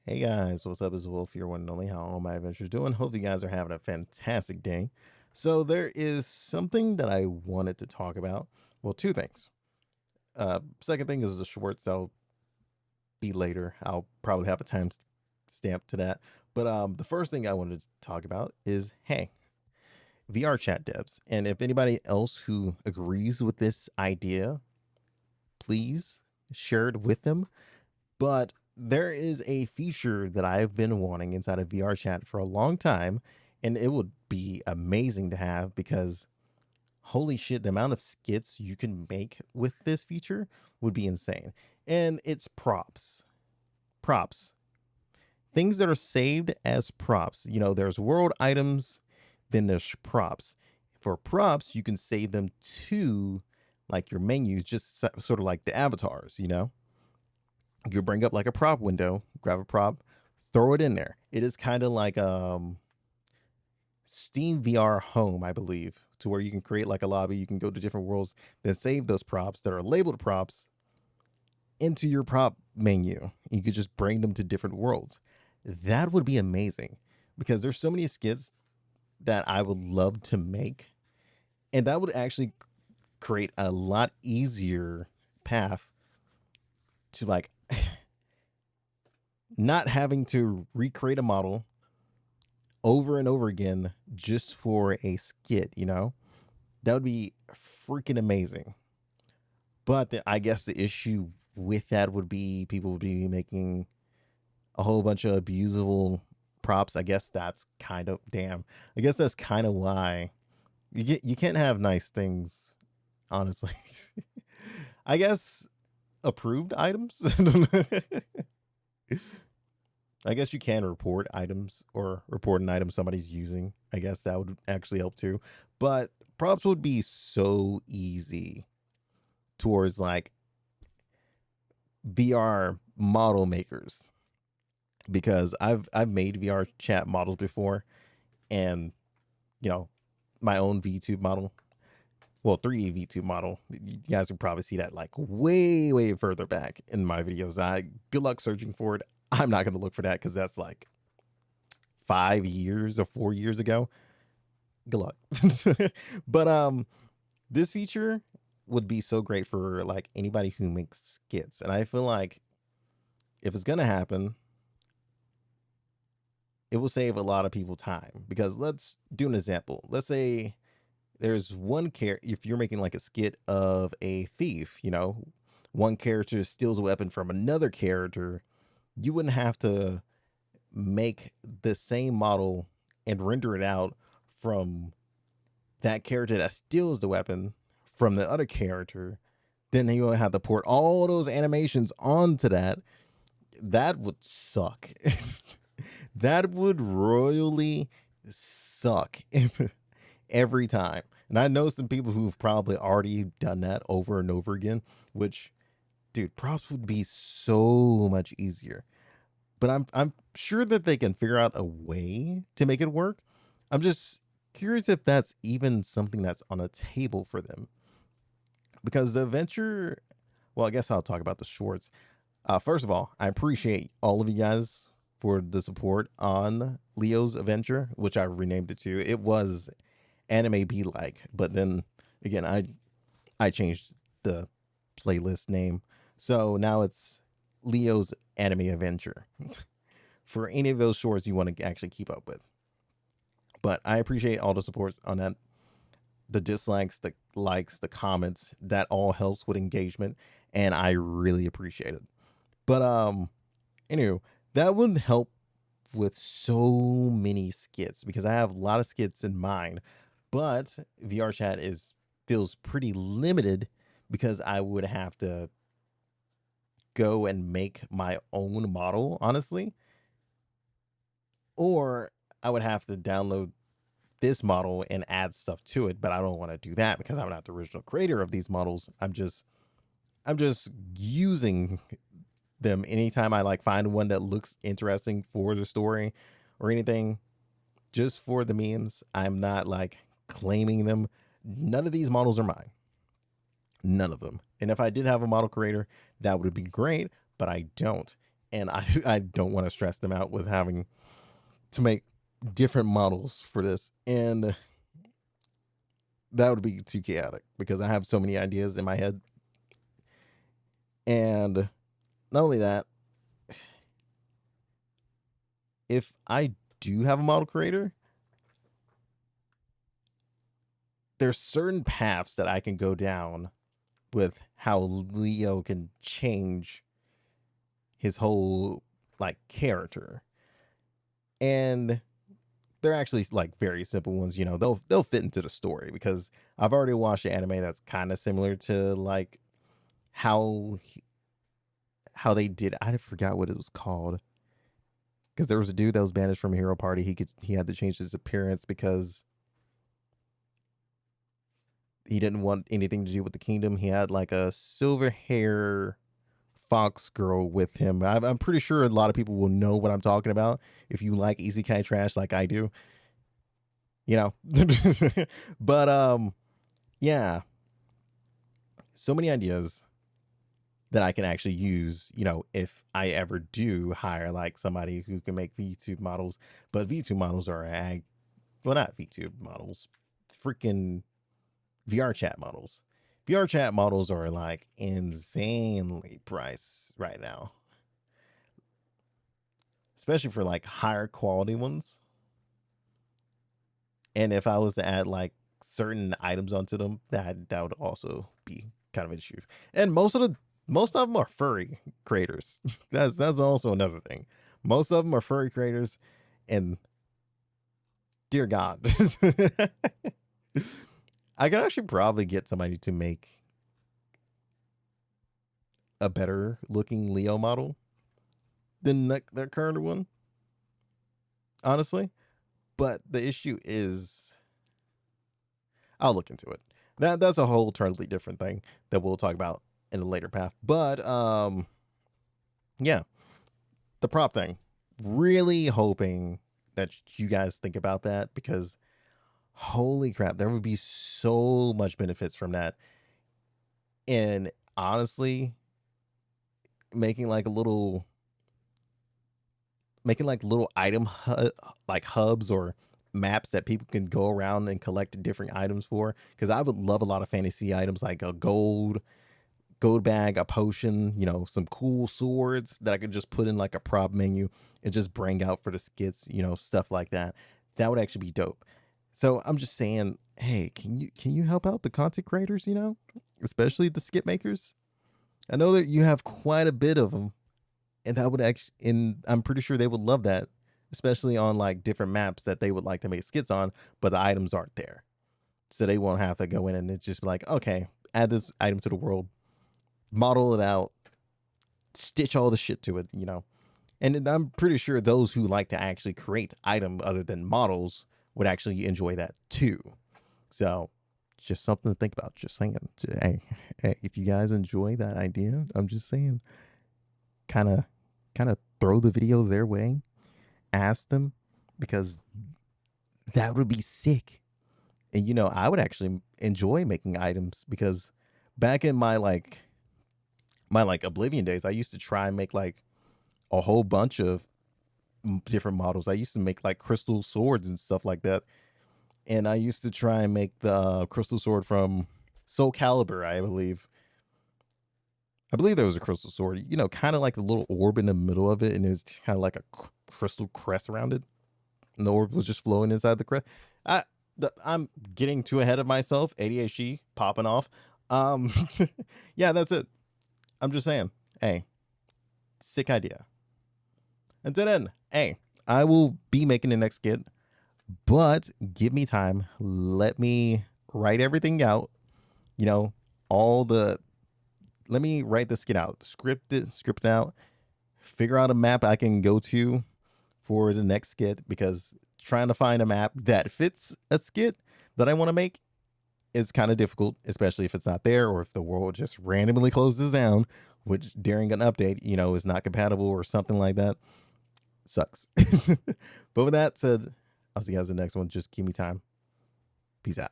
Hey guys, what's up? It's Wolf, your one and only. How are all my adventures doing? Hope you guys are having a fantastic day. So there is something that I wanted to talk about. Well, two things. Second thing is the shorts. That'll be later. I'll probably have a time stamp to that. But the first thing I wanted to talk about is hey, VRChat devs, and if anybody else who agrees with this idea, please share it with them. But there is a feature that I've been wanting inside of VRChat for a long time, and it would be amazing to have because holy shit, the amount of skits you can make with this feature would be insane. And it's props. Props. Things that are saved as props. You know, there's world items, then there's props. For props, you can save them to like your menus, just sort of like the avatars, you know? You bring up like a prop window, grab a prop, throw it in there. It is kind of like Steam VR Home, I believe, to where you can create like a lobby, you can go to different worlds, then save those props that are labeled props into your prop menu. You could just bring them to different worlds. That would be amazing because there's so many skits that I would love to make, and that would actually create a lot easier path to like not having to recreate a model over and over again just for a skit, you know? That would be freaking amazing. But I guess the issue with that would be people would be making a whole bunch of abusable props. I guess that's kind of damn. I guess that's kind of why you can't have nice things, honestly. I guess approved items. I guess you can report items or report an item somebody's using. I guess that would actually help too. But props would be so easy towards like VR model makers because I've made VR chat models before and you know my own VTube model. Well, 3D VTube model. You guys can probably see that like way further back in my videos. I good luck searching for it. I'm not gonna look for that because that's like 5 years or 4 years ago. Good luck. But this feature would be so great for like anybody who makes skits. And I feel like if it's gonna happen, it will save a lot of people time. Because let's do an example. Let's say there's one character, if you're making like a skit of a thief, you know, one character steals a weapon from another character, you wouldn't have to make the same model and render it out from that character that steals the weapon from the other character. Then you have to port all those animations onto that. That would suck. That would royally suck every time. And I know some people who've probably already done that over and over again, which, dude, props would be so much easier. But I'm sure that they can figure out a way to make it work. I'm just curious if that's even something that's on a table for them. Because the adventure, well, I guess I'll talk about the shorts. First of all, I appreciate all of you guys for the support on Leo's Adventure, which I renamed it to. It was Anime Be Like, but then again, I changed the playlist name, so now it's Leo's Anime Adventure for any of those shorts you want to actually keep up with. But I appreciate all the support on that. The dislikes, the likes, the comments, that all helps with engagement, and I really appreciate it. But anyway, that would help with so many skits because I have a lot of skits in mind, but VRChat is feels pretty limited because I would have to go and make my own model, honestly, or I would have to download this model and add stuff to it, but I don't want to do that because I'm not the original creator of these models. I'm just using them anytime I like find one that looks interesting for the story or anything, just for the memes. I'm not like claiming them. None of these models are mine. None of them. And if I did have a model creator, that would be great, but I don't. and I don't want to stress them out with having to make different models for this, and that would be too chaotic because I have so many ideas in my head. And not only that, if I do have a model creator, there's certain paths that I can go down with how Leo can change his whole like character. And they're actually like very simple ones, you know. They'll fit into the story because I've already watched an anime that's kind of similar to like how how they did. I forgot what it was called because there was a dude that was banished from a hero party. He had to change his appearance because he didn't want anything to do with the kingdom. He had like a silver hair fox girl with him. I'm pretty sure a lot of people will know what I'm talking about if you like isekai trash like I do, you know. But yeah, so many ideas that I can actually use, you know, if I ever do hire like somebody who can make VTube models. But VTube models are well, not VTube models, freaking VRChat models. VRChat models are like insanely priced right now, especially for like higher quality ones. And if I was to add like certain items onto them, that would also be kind of an issue. And most of them are furry creators. That's also another thing. Most of them are furry creators, and dear God, I could actually probably get somebody to make a better looking Leo model than their current one, honestly. But the issue is, I'll look into it. That's a whole totally different thing that we'll talk about in a later path. But yeah, the prop thing. Really hoping that you guys think about that because holy crap, there would be so much benefits from that. And honestly, making like a little making like little like hubs or maps that people can go around and collect different items for, because I would love a lot of fantasy items like a gold bag, a potion, you know, some cool swords that I could just put in like a prop menu and just bring out for the skits, you know, stuff like that. That would actually be dope. So I'm just saying, hey, can you help out the content creators, you know, especially the skit makers? I know that you have quite a bit of them, and that would actually, and I'm pretty sure they would love that, especially on like different maps that they would like to make skits on, but the items aren't there, so they won't have to go in and it's just like, okay, add this item to the world, model it out, stitch all the shit to it, you know. And I'm pretty sure those who like to actually create item other than models would actually enjoy that too. So just something to think about. Just saying. Hey, if you guys enjoy that idea, I'm just saying, kind of, kind of throw the video their way. Ask them because that would be sick. And you know, I would actually enjoy making items because back in my like Oblivion days, I used to try and make like a whole bunch of different models. I used to make like crystal swords and stuff like that. And I used to try and make the crystal sword from Soul Calibur, I believe. I believe there was a crystal sword, you know, kind of like a little orb in the middle of it, and it was kind of like a crystal crest around it. And the orb was just flowing inside the crest. I, I'm getting too ahead of myself. ADHD popping off. Um, yeah, that's it. I'm just saying, hey, sick idea. Until then, hey, I will be making the next skit, but give me time. Let me write everything out. You know, all the let me write the skit out, script it out, figure out a map I can go to for the next skit because trying to find a map that fits a skit that I want to make is kind of difficult, especially if it's not there or if the world just randomly closes down, which during an update, you know, is not compatible or something like that. Sucks. But with that said, I'll see you guys in the next one. Just give me time. Peace out.